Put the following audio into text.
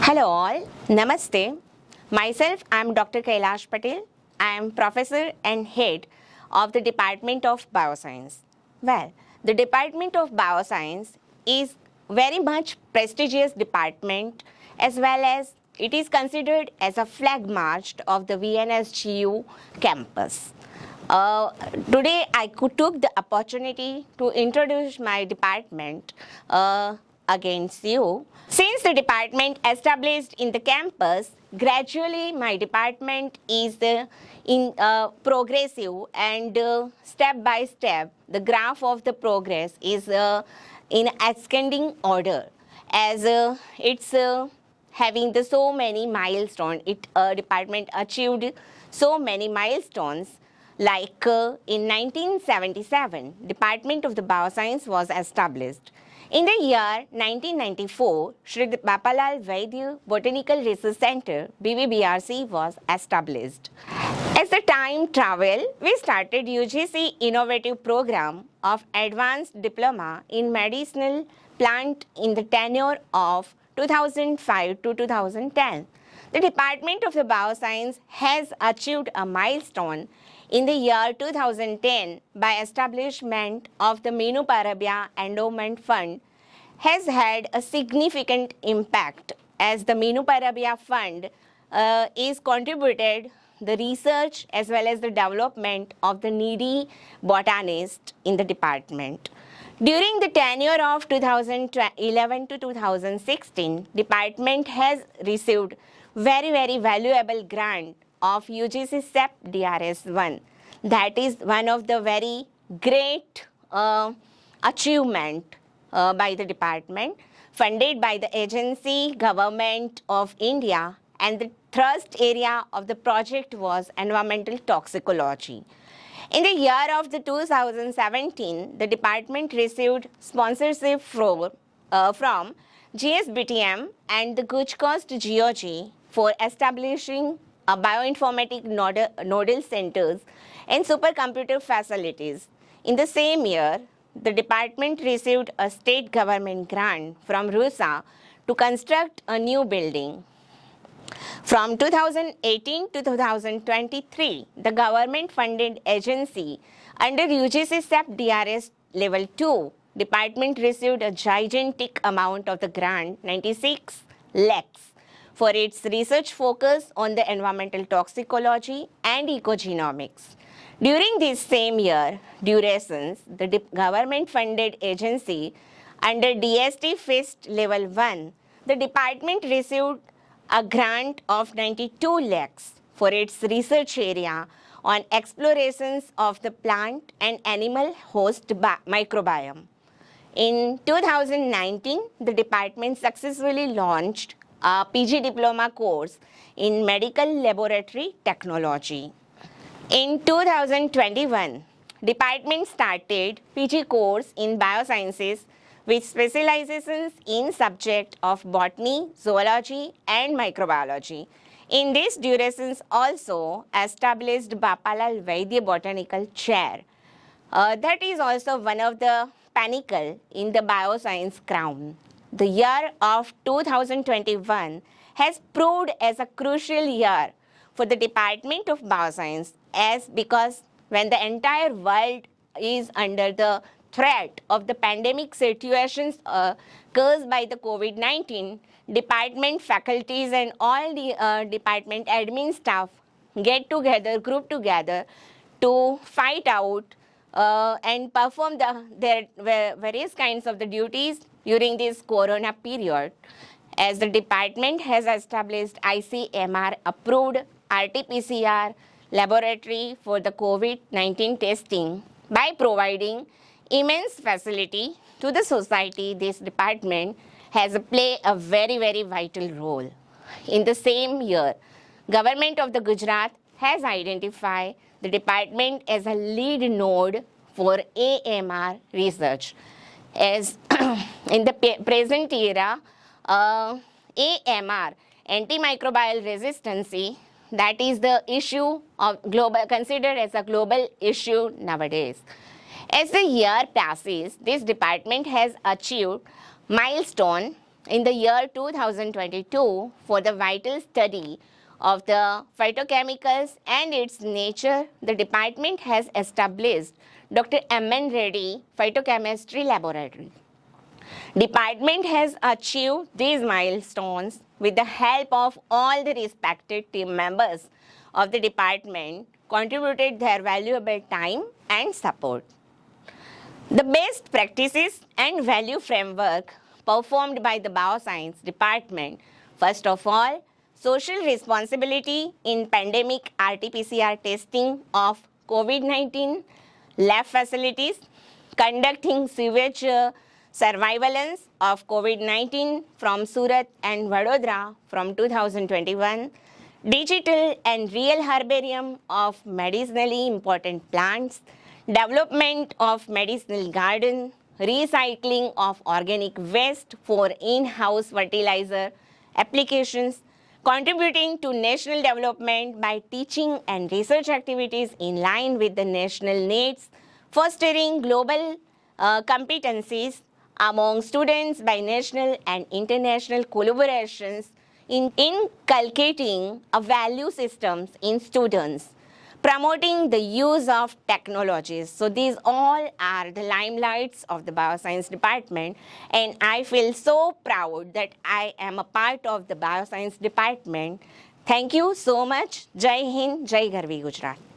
Hello all, Namaste. Myself, I am Dr. Kailash Patel. I am professor and head of the Department of Bioscience. Well, the Department of Bioscience is very much prestigious department as well as it is considered as a flag march of the VNSGU campus. Today, took the opportunity to introduce my department against you. Since the department established in the campus, gradually my department is in progressive and step by step, the graph of the progress is in ascending order as it's having the so many milestones. It department achieved so many milestones like in 1977, Department of the Bioscience was established. In the year 1994, Shri Bapalal Vaidya Botanical Research Center (BVBRC) was established. As the time traveled, we started UGC innovative program of advanced diploma in medicinal plant in the tenure of 2005 to 2010. The Department of the Bioscience has achieved a milestone in the year 2010 by establishment of the Minu Parabia Endowment Fund has had a significant impact as the Minu Parabia Fund is contributed the research as well as the development of the needy botanist in the department. During the tenure of 2011 to 2016, department has received very valuable grant of UGC SEP DRS1. That is one of the very great achievement by the department, funded by the agency government of India, and the thrust area of the project was environmental toxicology. In the year of the 2017, the department received sponsorship from GSBTM and the Guj Coast GOG for establishing a bioinformatic nodal centers and supercomputer facilities. In the same year, the department received a state government grant from RUSA to construct a new building. From 2018 to 2023, the government-funded agency under UGC SEP DRS Level 2, department received a gigantic amount of the grant, 96 lakhs, for its research focus on the environmental toxicology and ecogenomics. During this same year durations, the government-funded agency under DST FIST Level 1, the department received a grant of 92 lakhs for its research area on explorations of the plant and animal host microbiome. In 2019, the department successfully launched a PG diploma course in medical laboratory technology. In 2021, department started PG course in biosciences with specializations in subject of botany, zoology and microbiology. In these durations also established Bapalal Vaidya Botanical Chair. That is also one of the pinnacle in the bioscience crown. The year of 2021 has proved as a crucial year for the Department of Bioscience because when the entire world is under the threat of the pandemic situations caused by the COVID-19, department faculties and all the department admin staff get together, group together to fight out and perform their various kinds of the duties during this corona period. As the department has established ICMR approved RT-PCR laboratory for the COVID-19 testing by providing immense facility to the society, this department has played a very vital role. In the same year, Government of the Gujarat has identified the department as a lead node for AMR research. As in the present era, AMR, antimicrobial resistance, that is the issue of global, considered as a global issue nowadays. As the year passes, this department has achieved milestone in the year 2022 for the vital study of the phytochemicals and its nature, the department has established Dr. M.N. Reddy Phytochemistry Laboratory. Department has achieved these milestones with the help of all the respected team members of the department contributed their valuable time and support. The best practices and value framework performed by the Bioscience Department. First of all, social responsibility in pandemic RT-PCR testing of COVID-19, lab facilities, conducting sewage surveillance of COVID-19 from Surat and Vadodara from 2021, digital and real herbarium of medicinally important plants, development of medicinal garden, recycling of organic waste for in-house fertilizer applications, contributing to national development by teaching and research activities in line with the national needs, fostering global competencies among students by national and international collaborations in inculcating a value systems in students, promoting the use of technologies. So these all are the limelights of the Bioscience Department, and I feel so proud that I am a part of the Bioscience Department. Thank you so much. Jai Hind, Jai Garvi Gujarat.